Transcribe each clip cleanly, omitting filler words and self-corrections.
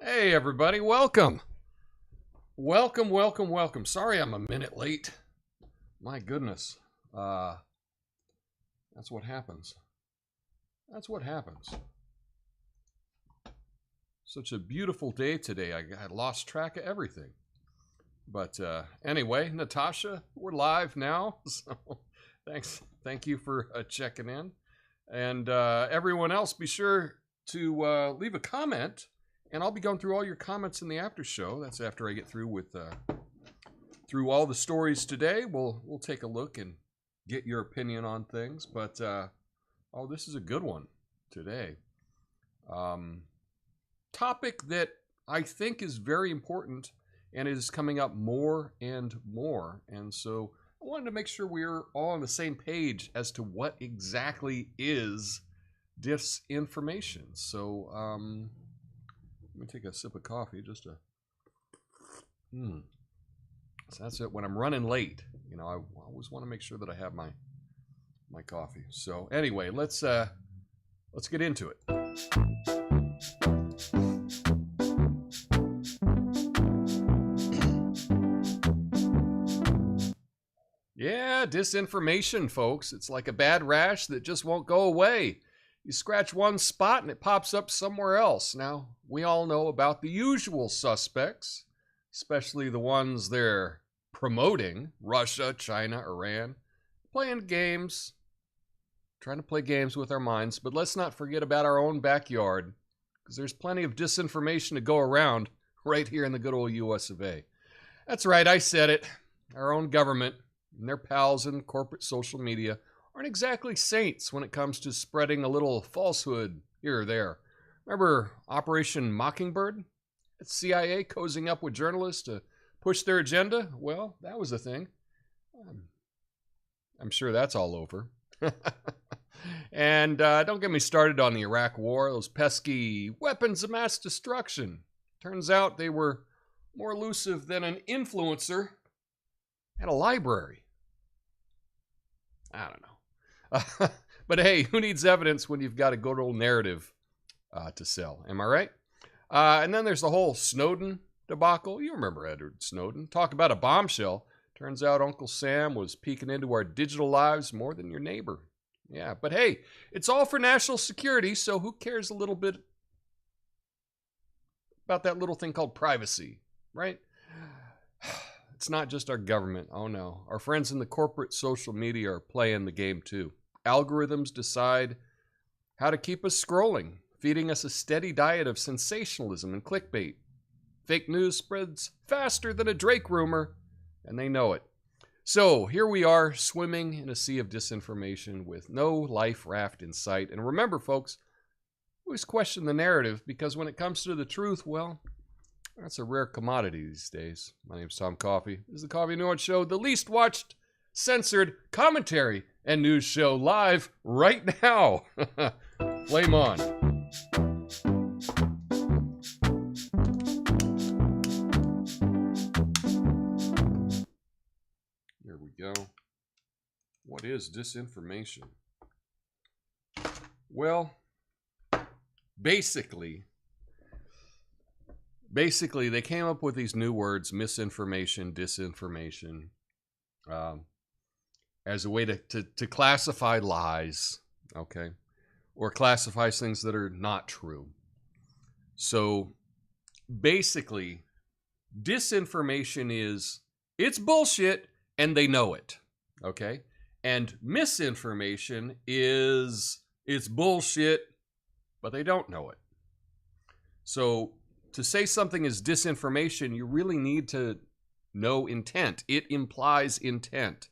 Hey everybody, welcome. Welcome. Sorry I'm a minute late. My goodness. That's what happens. Such a beautiful day today. I lost track of everything. But anyway, Natasha, we're live now. So thank you for checking in. And everyone else, be sure to leave a comment. And I'll be going through all your comments in the after show. That's after I get through with through all the stories today. We'll take a look and get your opinion on things. But oh, this is a good one today. Topic that I think is very important and is coming up more and more. And so I wanted to make sure we're all on the same page as to what exactly is disinformation. So let me take a sip of coffee just to. So that's it. When I'm running late, you know, I always want to make sure that I have my coffee. So anyway, let's get into it. Yeah, disinformation, folks. It's like a bad rash that just won't go away. You scratch one spot and it pops up somewhere else. Now, we all know about the usual suspects, especially the ones they're promoting: Russia, China, Iran, playing games, trying to play games with our minds. But let's not forget about our own backyard, because there's plenty of disinformation to go around right here in the good old US of A. That's right, I said it. Our own government and their pals in corporate social media aren't exactly saints when it comes to spreading a little falsehood here or there. Remember Operation Mockingbird? It's CIA cozying up with journalists to push their agenda? Well, that was a thing. I'm sure that's all over. And don't get me started on the Iraq War, those pesky weapons of mass destruction. Turns out they were more elusive than an influencer at a library. I don't know. But hey, who needs evidence when you've got a good old narrative to sell? Am I right? And then there's the whole Snowden debacle. You remember Edward Snowden. Talk about a bombshell. Turns out Uncle Sam was peeking into our digital lives more than your neighbor. Yeah, but hey, it's all for national security, so who cares a little bit about that little thing called privacy, right? It's not just our government. Oh no. Our friends in the corporate social media are playing the game too. Algorithms decide how to keep us scrolling, feeding us a steady diet of sensationalism and clickbait. Fake news spreads faster than a Drake rumor, and they know it. So here we are, swimming in a sea of disinformation with no life raft in sight. And remember, folks, always question the narrative, because when it comes to the truth, well, that's a rare commodity these days. My name's Tom Coffey. This is the Coffey Nuance Show, the least watched, censored commentary and news show live right now. Flame on. There we go. What is disinformation? Well, basically, they came up with these new words: misinformation, disinformation, as a way to classify lies, okay? Or classify things that are not true. So basically, disinformation is, it's bullshit and they know it, okay? And misinformation is, it's bullshit, but they don't know it. So to say something is disinformation, you really need to know intent. It implies intent.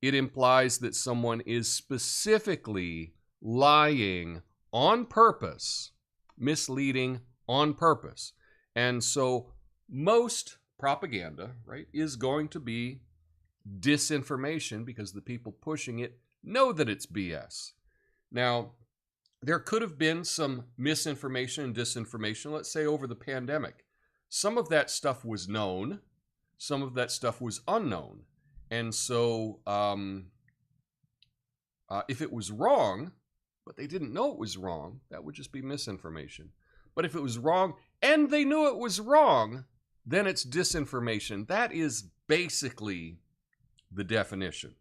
It implies that someone is specifically lying on purpose, misleading on purpose. And so most propaganda, right, is going to be disinformation because the people pushing it know that it's BS. Now, there could have been some misinformation and disinformation, let's say over the pandemic. Some of that stuff was known, some of that stuff was unknown. And so if it was wrong, but they didn't know it was wrong, that would just be misinformation. But if it was wrong and they knew it was wrong, then it's disinformation. That is basically the definition.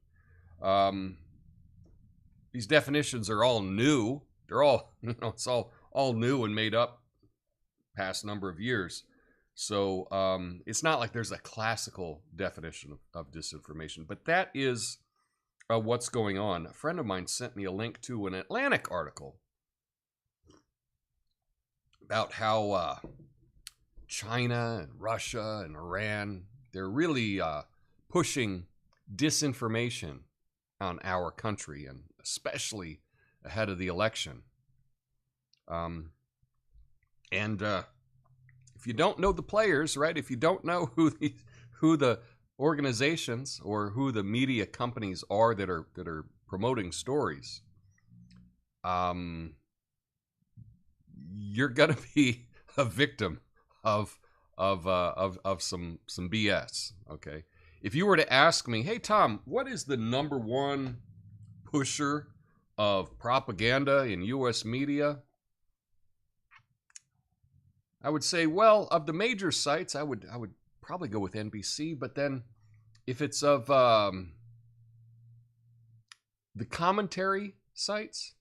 These definitions are all new. They're all, it's all new and made up past number of years. So it's not like there's a classical definition of disinformation, but that is what's going on. A friend of mine sent me a link to an Atlantic article about how China and Russia and Iran, they're really pushing disinformation on our country, and especially ahead of the election. If you don't know the players, right? If you don't know who the organizations or who the media companies are that are promoting stories, you're gonna be a victim of some BS. Okay, if you were to ask me, hey Tom, what is the number one pusher of propaganda in U.S. media? I would say, well, of the major sites, I would probably go with NBC. But then, if it's of the commentary sites,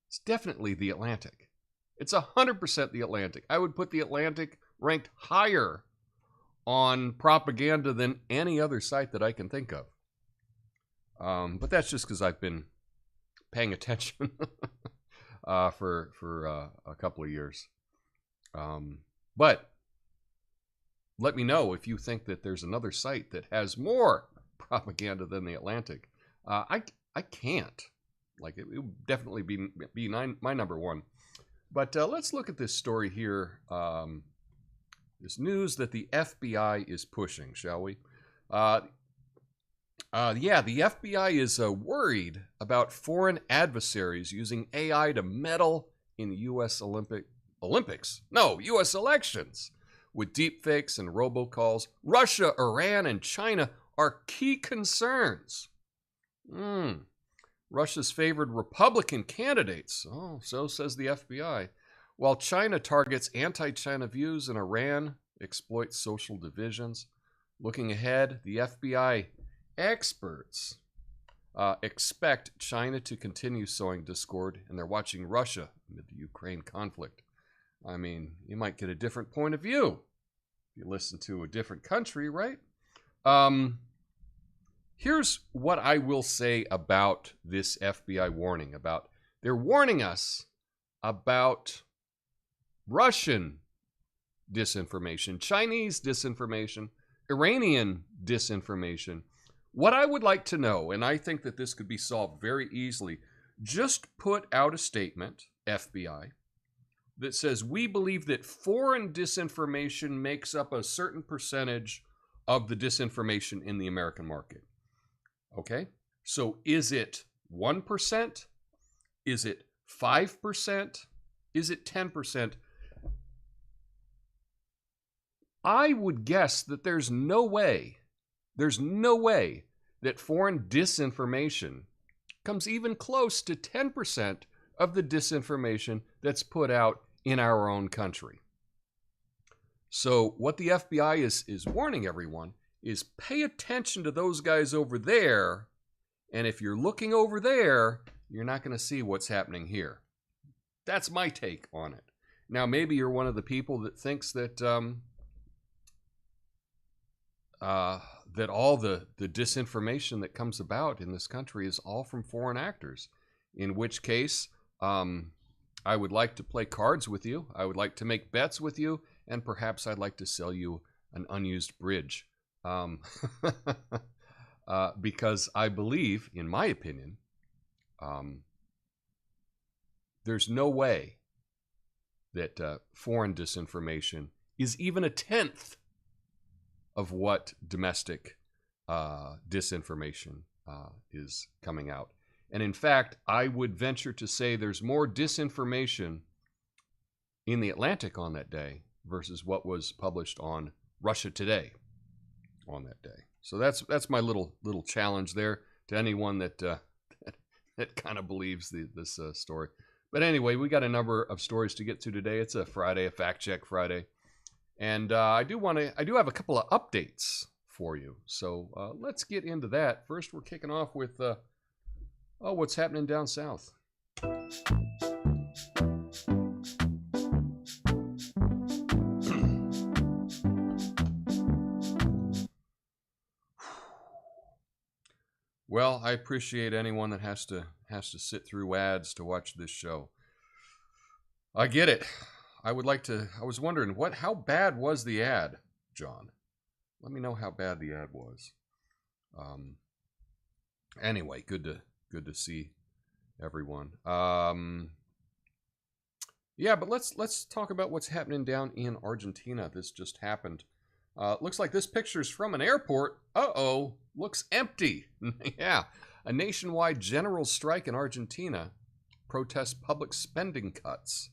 it's definitely the Atlantic. It's 100% the Atlantic. I would put the Atlantic ranked higher on propaganda than any other site that I can think of. But that's just because I've been paying attention for a couple of years. But let me know if you think that there's another site that has more propaganda than the Atlantic. I can't. Like, it would definitely be my number one. But let's look at this story here. This news that the FBI is pushing, shall we? Yeah, the FBI is worried about foreign adversaries using AI to meddle in U.S. U.S. elections. With deepfakes and robocalls, Russia, Iran, and China are key concerns. Russia's favored Republican candidates. Oh, so says the FBI. While China targets anti-China views and Iran exploits social divisions. Looking ahead, the FBI experts expect China to continue sowing discord, and they're watching Russia amid the Ukraine conflict. I mean, you might get a different point of view if you listen to a different country, right? Here's what I will say about this FBI warning. They're warning us about Russian disinformation, Chinese disinformation, Iranian disinformation. What I would like to know, and I think that this could be solved very easily, just put out a statement, FBI, that says we believe that foreign disinformation makes up a certain percentage of the disinformation in the American market. Okay? So is it 1%? Is it 5%? Is it 10%? I would guess that there's no way that foreign disinformation comes even close to 10% of the disinformation that's put out in our own country. So what the FBI is warning everyone is pay attention to those guys over there, and if you're looking over there, you're not going to see what's happening here. That's my take on it. Now, maybe you're one of the people that thinks that that all the disinformation that comes about in this country is all from foreign actors, in which case I would like to play cards with you. I would like to make bets with you, and perhaps I'd like to sell you an unused bridge. Because I believe, in my opinion, there's no way that foreign disinformation is even a tenth of what domestic disinformation is coming out. And in fact, I would venture to say there's more disinformation in the Atlantic on that day versus what was published on Russia Today on that day. So that's my little challenge there to anyone that that kind of believes this story. But anyway, we got a number of stories to get to today. It's a Friday, a fact check Friday, and I do have a couple of updates for you. So let's get into that. First, we're kicking off with what's happening down south. Well, I appreciate anyone that has to sit through ads to watch this show. I get it. I was wondering how bad was the ad, John? Let me know how bad the ad was. Anyway, good to see everyone. Yeah, but let's talk about what's happening down in Argentina. This just happened. Looks like this picture's from an airport. Uh-oh, looks empty. Yeah, a nationwide general strike in Argentina protests public spending cuts,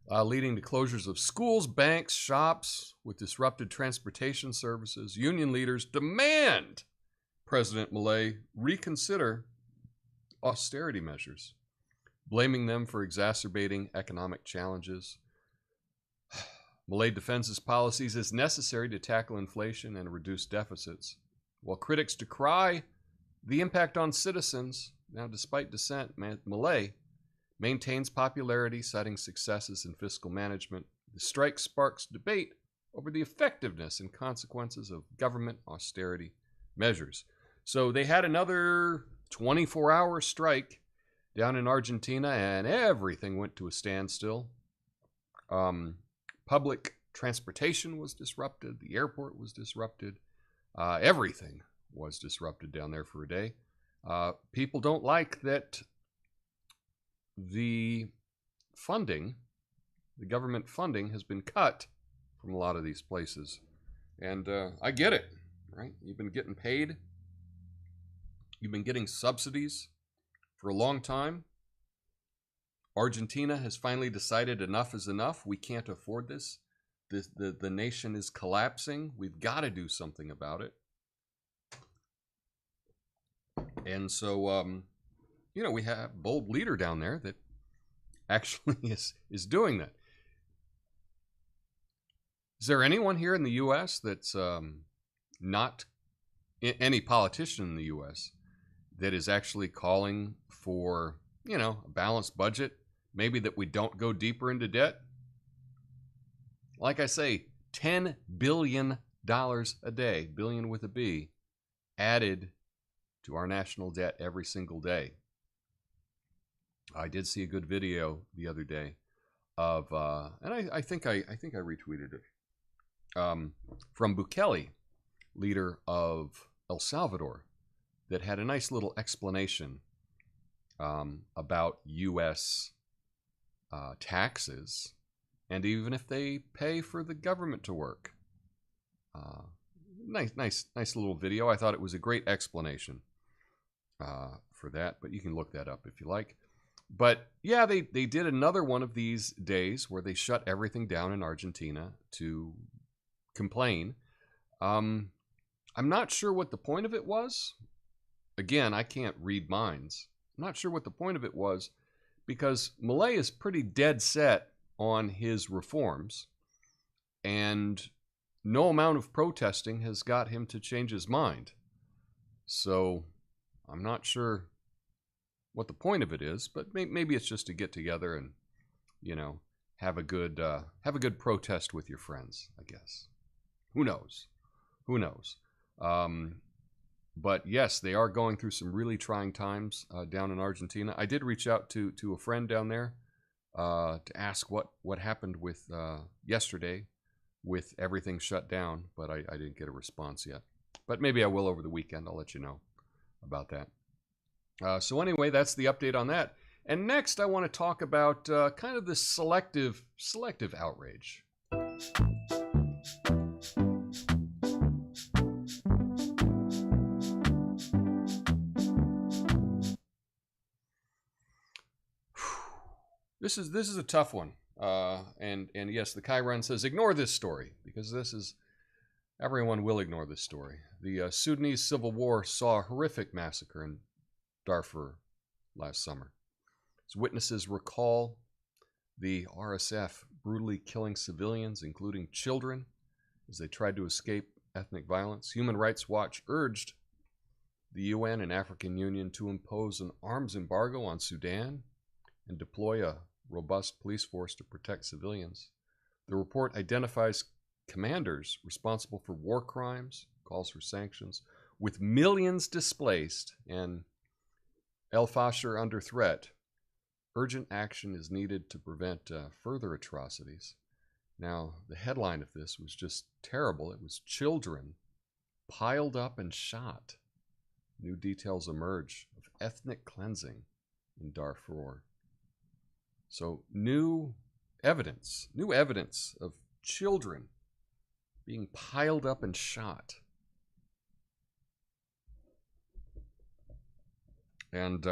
leading to closures of schools, banks, shops, with disrupted transportation services. Union leaders demand President Milei reconsider austerity measures, blaming them for exacerbating economic challenges. Milei defends his policies as necessary to tackle inflation and reduce deficits, while critics decry the impact on citizens. Now, despite dissent, Milei maintains popularity, citing successes in fiscal management. The strike sparks debate over the effectiveness and consequences of government austerity measures. So they had another 24-hour strike down in Argentina, and everything went to a standstill. Public transportation was disrupted. The airport was disrupted. Everything was disrupted down there for a day. People don't like that the government funding has been cut from a lot of these places. And I get it, right? You've been getting paid. You've been getting subsidies for a long time. Argentina has finally decided enough is enough. We can't afford this. The nation is collapsing. We've got to do something about it. And so, we have a bold leader down there that actually is doing that. Is there anyone here in the U.S. that's not any politician in the U.S. that is actually calling for, a balanced budget? Maybe that we don't go deeper into debt? Like I say, $10 billion a day, billion with a B, added to our national debt every single day. I did see a good video the other day of, and I think I retweeted it, from Bukele, leader of El Salvador, that had a nice little explanation about U.S. Taxes, and even if they pay for the government to work. Nice little video. I thought it was a great explanation for that, but you can look that up if you like. But yeah, they did another one of these days where they shut everything down in Argentina to complain. I'm not sure what the point of it was. Again, I can't read minds. I'm not sure what the point of it was, because Milei is pretty dead set on his reforms, and no amount of protesting has got him to change his mind. So I'm not sure what the point of it is, but maybe it's just to get together and, have a good protest with your friends, I guess. Who knows? But yes, they are going through some really trying times down in Argentina. I did reach out to a friend down there to ask what happened with yesterday with everything shut down, but I didn't get a response yet. But maybe I will over the weekend. I'll let you know about that. So anyway, that's the update on that. And next, I want to talk about kind of this selective outrage. this is a tough one. And yes, the Chiron says ignore this story because this is everyone will ignore this story. The Sudanese civil war saw a horrific massacre in Darfur last summer. As witnesses recall the RSF brutally killing civilians, including children, as they tried to escape ethnic violence. Human Rights Watch urged the UN and African Union to impose an arms embargo on Sudan and deploy a robust police force to protect civilians. The report identifies commanders responsible for war crimes, calls for sanctions. With millions displaced and El Fasher under threat, urgent action is needed to prevent further atrocities. Now, the headline of this was just terrible. It was children piled up and shot. New details emerge of ethnic cleansing in Darfur. So new evidence of children being piled up and shot. And,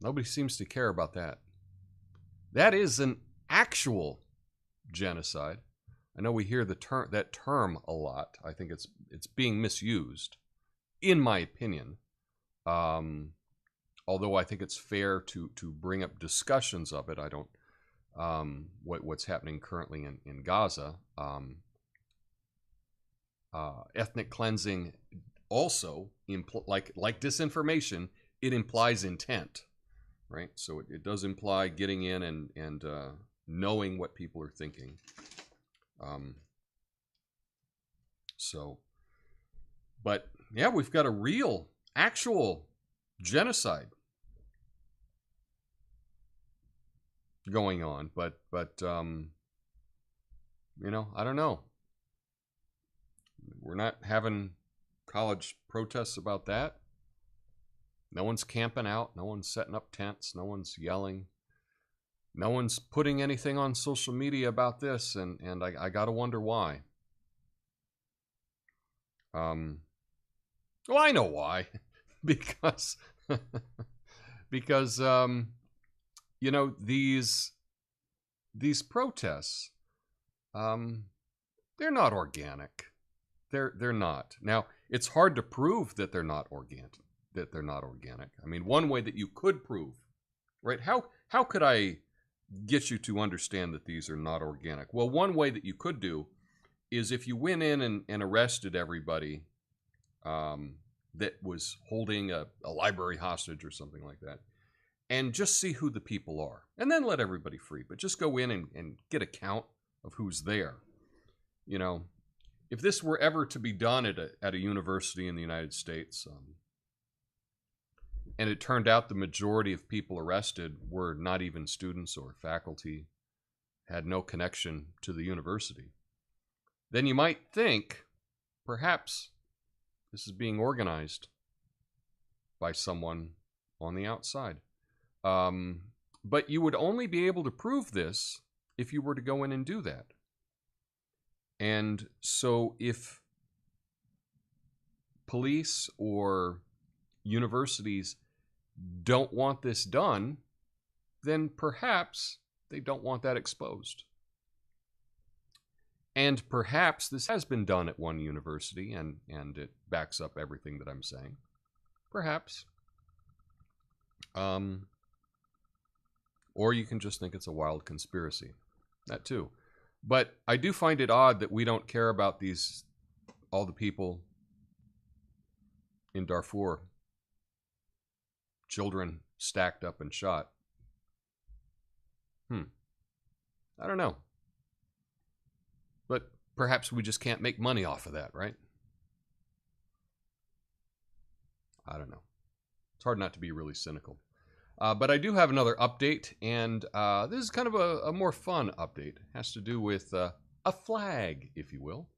nobody seems to care about that. That is an actual genocide. I know we hear that term a lot. I think it's being misused, in my opinion. Although I think it's fair to bring up discussions of it. I don't what's happening currently in Gaza. Ethnic cleansing also like disinformation. It implies intent, right? So it does imply getting in and knowing what people are thinking. But yeah, we've got a real, actual genocide going on. But you know, I don't know. We're not having college protests about that. No one's camping out. No one's setting up tents. No one's yelling. No one's putting anything on social media about this, and I got to wonder why. Well, I know why. because you know, these protests, they're not organic. They're not. Now, it's hard to prove that they're not organic. I mean, one way that you could prove, right? How could I get you to understand that these are not organic? Well, one way that you could do is if you went in and arrested everybody that was holding a library hostage or something like that, and just see who the people are, and then let everybody free. But just go in and get a count of who's there. You know, if this were ever to be done at a university in the United States, and it turned out the majority of people arrested were not even students or faculty, had no connection to the university, then you might think perhaps this is being organized by someone on the outside. But you would only be able to prove this if you were to go in and do that. And so if police or universities don't want this done, then perhaps they don't want that exposed. And perhaps this has been done at one university and it backs up everything that I'm saying. Perhaps. Or you can just think it's a wild conspiracy. That too. But I do find it odd that we don't care about all the people in Darfur, children stacked up and shot. I don't know. But perhaps we just can't make money off of that, right? I don't know. It's hard not to be really cynical. But I do have another update, and this is kind of a more fun update. It has to do with a flag, if you will.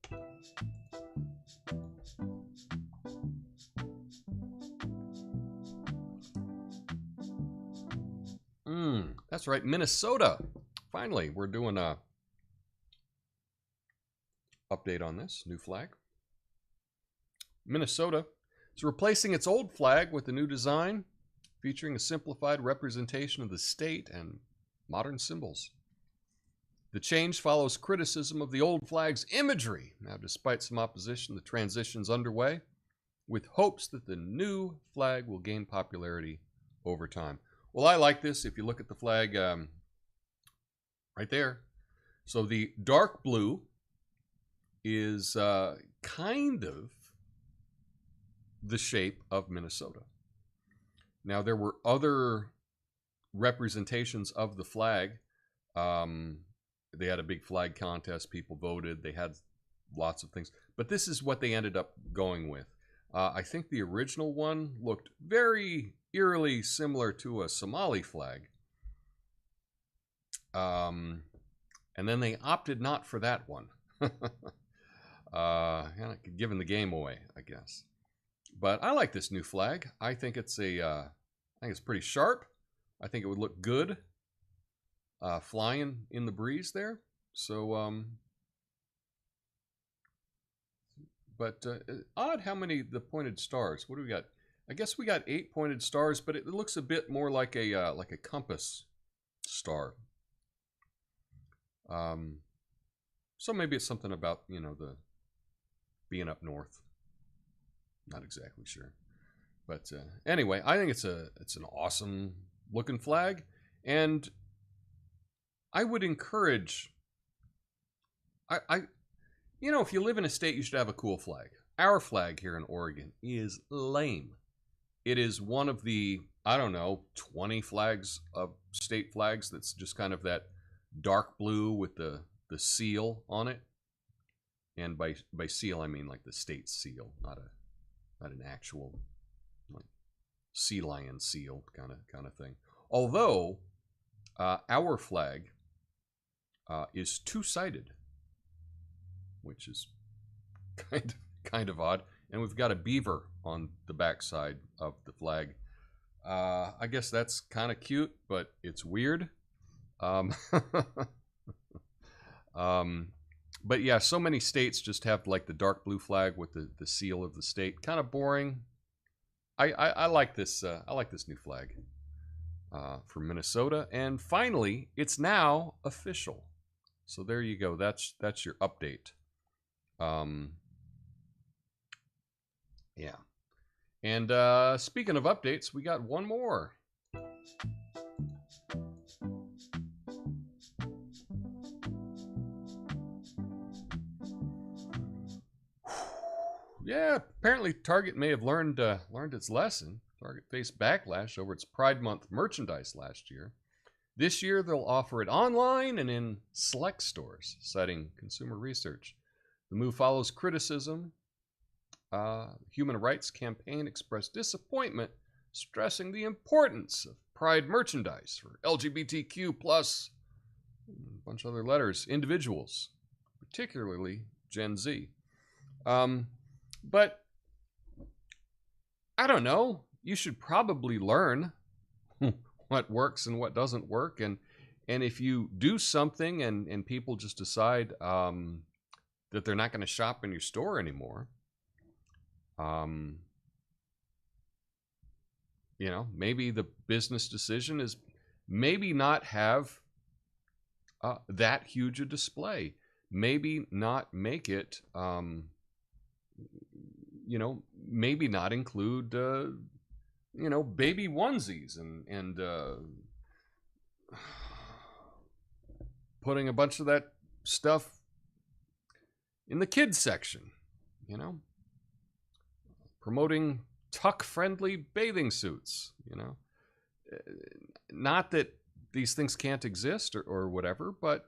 That's right, Minnesota. Finally, we're doing a update on this new flag. Minnesota It's replacing its old flag with a new design featuring a simplified representation of the state and modern symbols. The change follows criticism of the old flag's imagery. Now, despite some opposition, the transition's underway with hopes that the new flag will gain popularity over time. Well, I like this. If you look at the flag right there. So the dark blue is kind of the shape of Minnesota. Now, there were other representations of the flag. They had a big flag contest. People voted. They had lots of things. But this is what they ended up going with. I think the original one looked very eerily similar to a Somali flag. And then they opted not for that one. Giving the game away, I guess. But I like this new flag. I think it's pretty sharp. I think it would look good flying in the breeze there. So, odd how many the pointed stars. What do we got? I guess we got 8 pointed stars, but it looks a bit more like a compass star. So maybe it's something about, you know, the being up north. Not exactly sure. But anyway, I think it's an awesome looking flag, and I would encourage you know, if you live in a state, you should have a cool flag. Our flag here in Oregon is lame. It is one of the, I don't know, 20 flags of state flags that's just kind of that dark blue with the seal on it. And by seal, I mean like the state seal, not an actual like sea lion seal kind of thing. Although our flag is two-sided, which is kind of odd, and we've got a beaver on the backside of the flag. I guess that's kind of cute, but it's weird. But yeah, so many states just have like the dark blue flag with the seal of the state. Kind of boring. I like this. I like this new flag for Minnesota. And finally, it's now official. So there you go. That's your update. Yeah. And speaking of updates, we got one more. Yeah, apparently Target may have learned its lesson. Target faced backlash over its Pride Month merchandise last year. This year, they'll offer it online and in select stores, citing consumer research. The move follows criticism. Human rights campaign expressed disappointment, stressing the importance of Pride merchandise for LGBTQ plus, a bunch of other letters, individuals, particularly Gen Z. But I don't know. You should probably learn what works and what doesn't work. And if you do something and people just decide that they're not going to shop in your store anymore, you know, maybe the business decision is maybe not have that huge a display. Maybe not make it, you know, maybe not include, you know, baby onesies and putting a bunch of that stuff in the kids section, you know, promoting tuck-friendly bathing suits, you know. Not that these things can't exist or whatever, but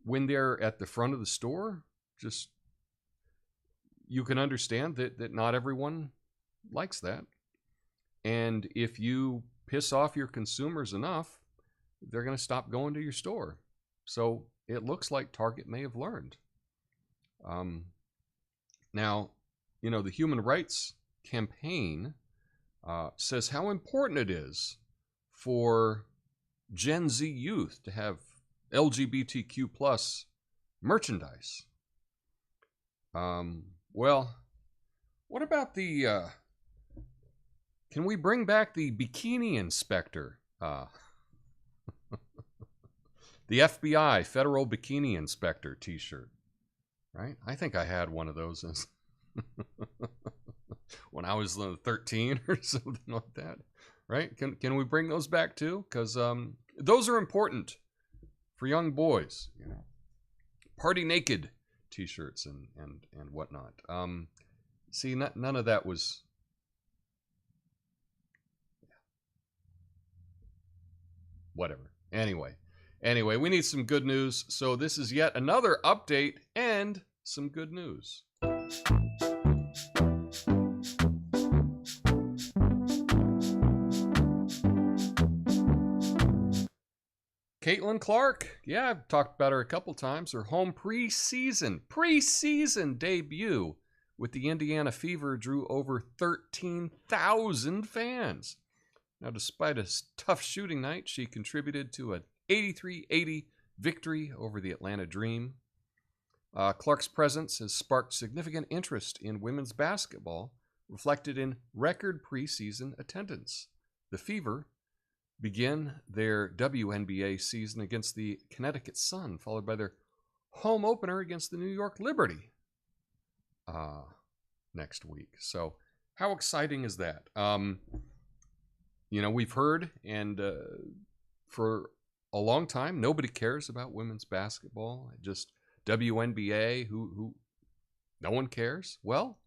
when they're at the front of the store, just you can understand that not everyone likes that. And if you piss off your consumers enough, they're going to stop going to your store. So it looks like Target may have learned. Now, you know, the Human Rights Campaign says how important it is for Gen Z youth to have LGBTQ plus merchandise. Well, What about the? Can we bring back the bikini inspector? The FBI Federal Bikini Inspector T-shirt, right? I think I had one of those when I was 13 or something like that, right? Can we bring those back too? Because those are important for young boys, you know. Party naked T-shirts and whatnot. See, none of that was. Whatever. Anyway, we need some good news. So this is yet another update and some good news. Caitlin Clark, yeah, I've talked about her a couple times. Her home preseason debut with the Indiana Fever drew over 13,000 fans. Now, despite a tough shooting night, she contributed to an 83-80 victory over the Atlanta Dream. Clark's presence has sparked significant interest in women's basketball, reflected in record preseason attendance. The Fever begin their WNBA season against the Connecticut Sun, followed by their home opener against the New York Liberty next week. So how exciting is that? You know, we've heard, and for a long time, nobody cares about women's basketball. Just WNBA, who no one cares. Well,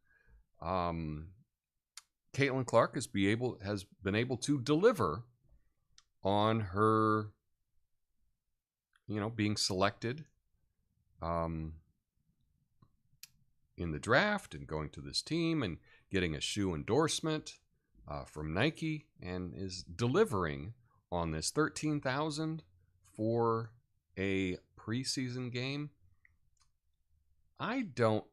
Caitlin Clark has been able to deliver on her, you know, being selected in the draft and going to this team and getting a shoe endorsement from Nike, and is delivering on this 13,000 for a preseason game. I don't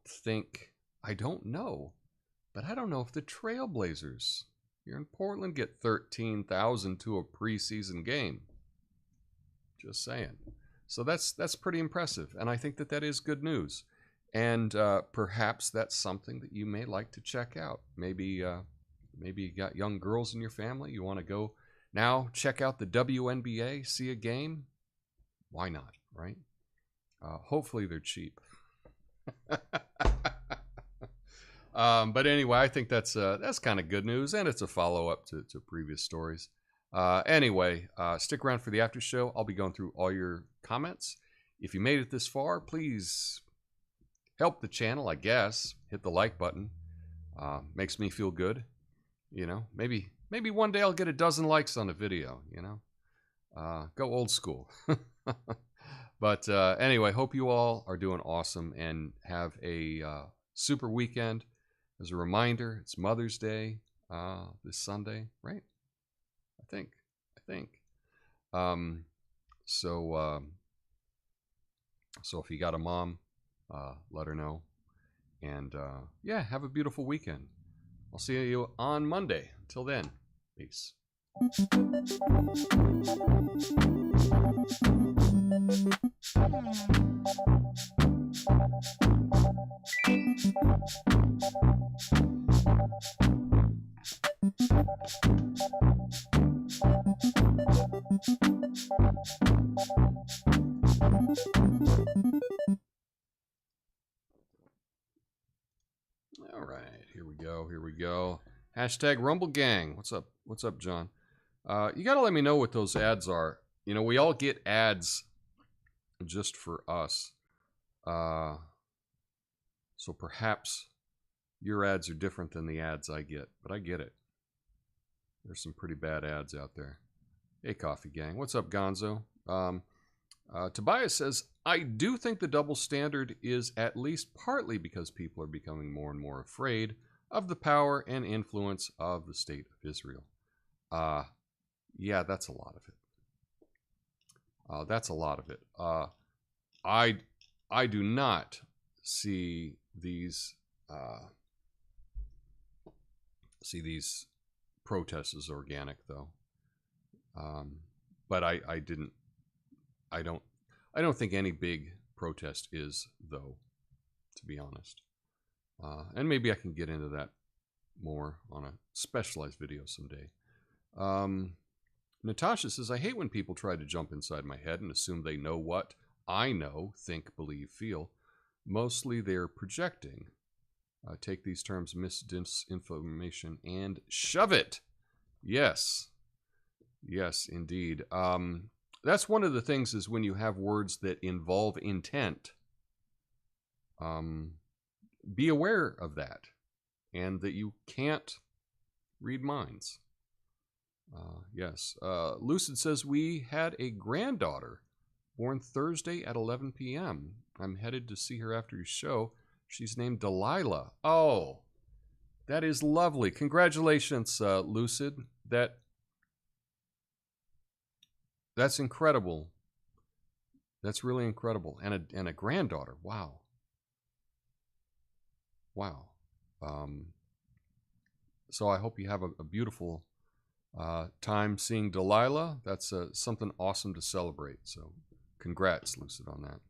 know, but I don't know if the Trailblazers here in Portland get 13,000 to a preseason game. Just saying. So that's pretty impressive, and I think that is good news. And perhaps that's something that you may like to check out. Maybe you got young girls in your family. You want to go now check out the WNBA, see a game. Why not, right? Hopefully they're cheap. But anyway, I think that's kind of good news, and it's a follow-up to previous stories. Anyway, stick around for the after show. I'll be going through all your comments. If you made it this far, please help the channel, I guess. Hit the like button. Makes me feel good. You know, maybe one day I'll get a dozen likes on a video, you know. Go old school. But anyway, hope you all are doing awesome and have a super weekend. As a reminder, it's Mother's Day this Sunday, right? I think. So if you got a mom, let her know. And yeah, have a beautiful weekend. I'll see you on Monday. Until then, peace. All right, here we go. Hashtag Rumble Gang. What's up, John? You got to let me know what those ads are. You know, we all get ads just for us. So perhaps your ads are different than the ads I get, but I get it. There's some pretty bad ads out there. Hey, Coffee Gang. What's up, Gonzo? Tobias says, I do think the double standard is at least partly because people are becoming more and more afraid of the power and influence of the state of Israel. Yeah, that's a lot of it. I do not see these protests as organic, though. But I don't think any big protest is, though, to be honest. And maybe I can get into that more on a specialized video someday. Natasha says, I hate when people try to jump inside my head and assume they know what I know, think, believe, feel. Mostly they're projecting. Take these terms, disinformation, and shove it. Yes. Yes, indeed. That's one of the things is when you have words that involve intent, be aware of that and that you can't read minds. Yes. Lucid says, we had a granddaughter born Thursday at 11 p.m. I'm headed to see her after your show. She's named Delilah. Oh, that is lovely. Congratulations, Lucid. That's incredible. That's really incredible. And a granddaughter. Wow. Wow. So I hope you have a beautiful time seeing Delilah. That's something awesome to celebrate. So congrats, Lucid, on that.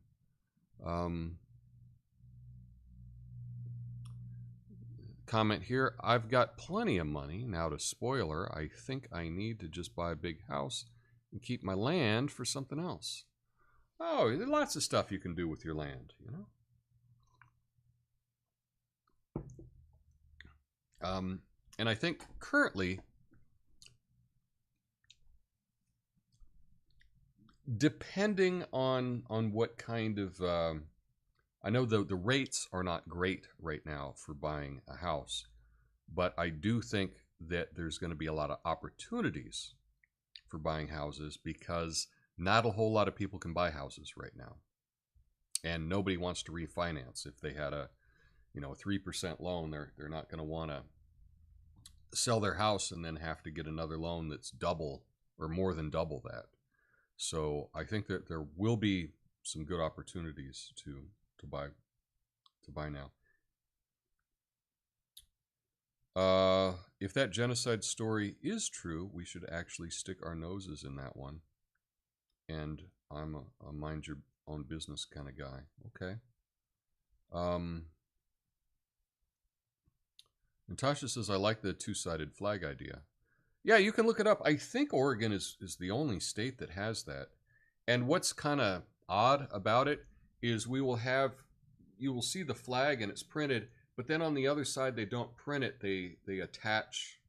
Comment here, I've got plenty of money. Now to spoiler, I think I need to just buy a big house and keep my land for something else. Oh, there's lots of stuff you can do with your land, you know? And I think currently, depending on what kind of... I know the rates are not great right now for buying a house, but I do think that there's going to be a lot of opportunities for buying houses because not a whole lot of people can buy houses right now. And nobody wants to refinance. If they had a 3% loan, they're not going to want to sell their house and then have to get another loan that's double or more than double that. So I think that there will be some good opportunities to buy now. If that genocide story is true, we should actually stick our noses in that one. And I'm a mind your own business kind of guy. Okay. Natasha says, I like the two-sided flag idea. Yeah, you can look it up. I think Oregon is the only state that has that. And what's kind of odd about it is you will see the flag and it's printed, but then on the other side they don't print it. They attach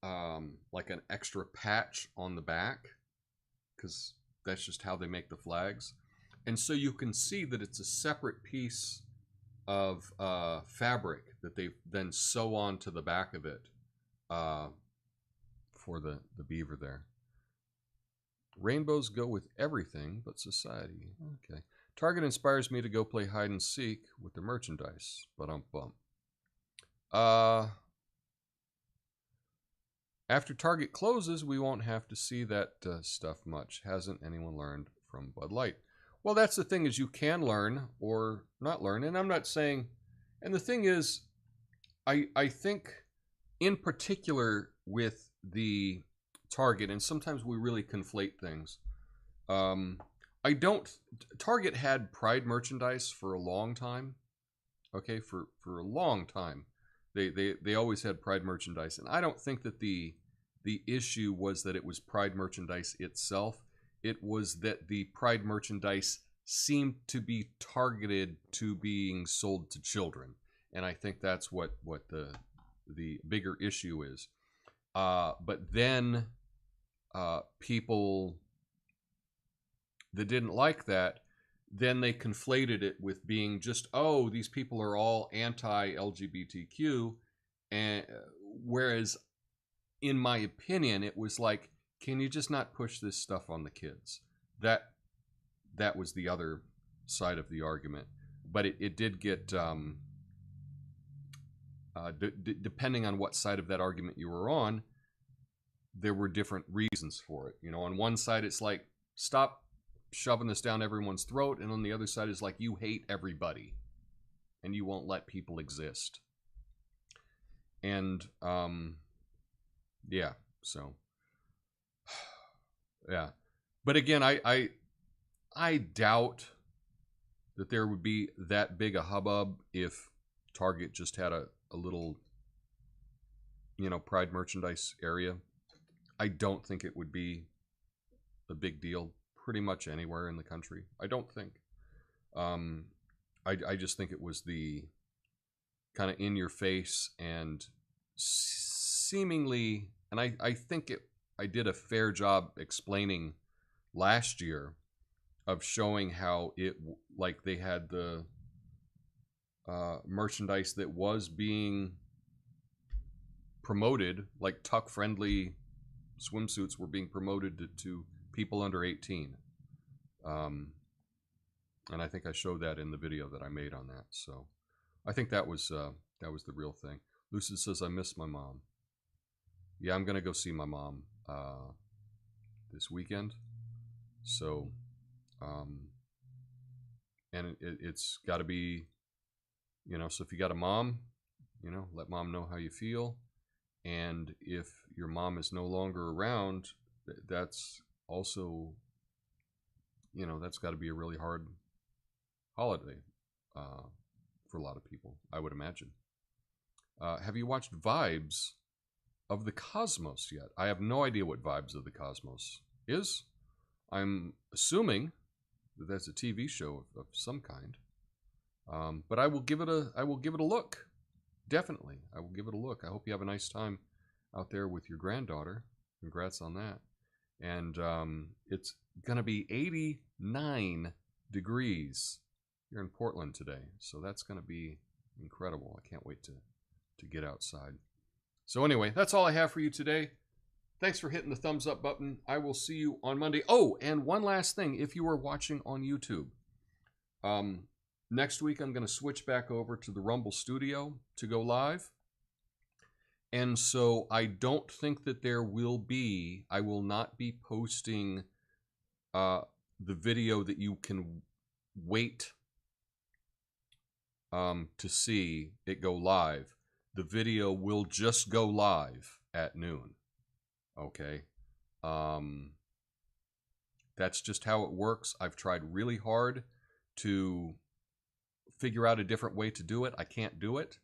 like an extra patch on the back because that's just how they make the flags. And so you can see that it's a separate piece of fabric that they then sew onto the back of it for the beaver there. Rainbows go with everything but society. Okay. Target inspires me to go play hide and seek with the merchandise. Bump. After Target closes, we won't have to see that stuff much. Hasn't anyone learned from Bud Light? Well, that's the thing is you can learn or not learn. And I'm not saying... And the thing is, I think in particular with the Target, and sometimes we really conflate things. Target had Pride merchandise for a long time. Okay, for a long time. They always had Pride merchandise. And I don't think that the issue was that it was Pride merchandise itself. It was that the Pride merchandise seemed to be targeted to being sold to children. And I think that's what the bigger issue is. But then people that didn't like that, then they conflated it with being just, oh, these people are all anti-LGBTQ. And whereas, in my opinion, it was like, can you just not push this stuff on the kids? That was the other side of the argument. But it did get, depending on what side of that argument you were on, there were different reasons for it. You know, on one side, it's like, stop shoving this down everyone's throat. And on the other side is like, you hate everybody and you won't let people exist. And, yeah, so, yeah. But again, I doubt that there would be that big a hubbub if Target just had a a little, Pride merchandise area. I don't think it would be a big deal pretty much anywhere in the country. I don't think. I just think it was the kind of in your face and seemingly, and I think I did a fair job explaining last year of showing how like they had the merchandise that was being promoted, like tuck-friendly swimsuits were being promoted to people under 18. And I think I showed that in the video that I made on that. So I think that was the real thing. Lucid says, I miss my mom. Yeah, I'm going to go see my mom this weekend. So, and it's got to be, so if you got a mom, let mom know how you feel. And if your mom is no longer around, that's also, that's got to be a really hard holiday for a lot of people, I would imagine. Have you watched Vibes of the Cosmos yet? I have no idea what Vibes of the Cosmos is. I'm assuming that that's a TV show of some kind. But I will give it a look. Definitely, I will give it a look. I hope you have a nice time out there with your granddaughter. Congrats on that. And it's gonna be 89 degrees here in Portland today, so that's gonna be incredible. I can't wait to get outside. So anyway, that's all I have for you today. Thanks for hitting the thumbs up button. I will see you on Monday. Oh, and one last thing, if you are watching on YouTube, next week I'm going to switch back over to the Rumble Studio to go live. And so I don't think that I will not be posting the video that you can wait to see it go live. The video will just go live at noon. Okay. That's just how it works. I've tried really hard to figure out a different way to do it. I can't do it.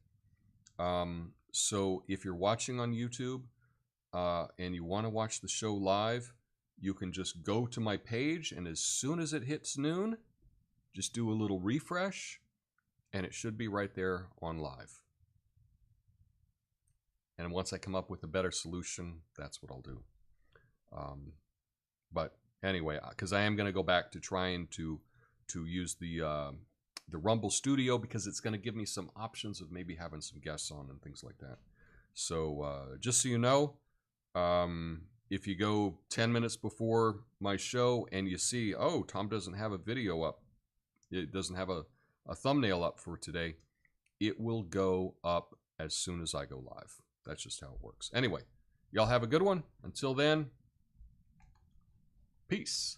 So if you're watching on YouTube and you want to watch the show live, you can just go to my page, and as soon as it hits noon, just do a little refresh, and it should be right there on live. And once I come up with a better solution, that's what I'll do. But anyway, because I am going to go back to trying to use the Rumble Studio, because it's going to give me some options of maybe having some guests on and things like that. So just so you know, if you go 10 minutes before my show and you see, oh, Tom doesn't have a video up, it doesn't have a thumbnail up for today, it will go up as soon as I go live. That's just how it works. Anyway, y'all have a good one. Until then, peace.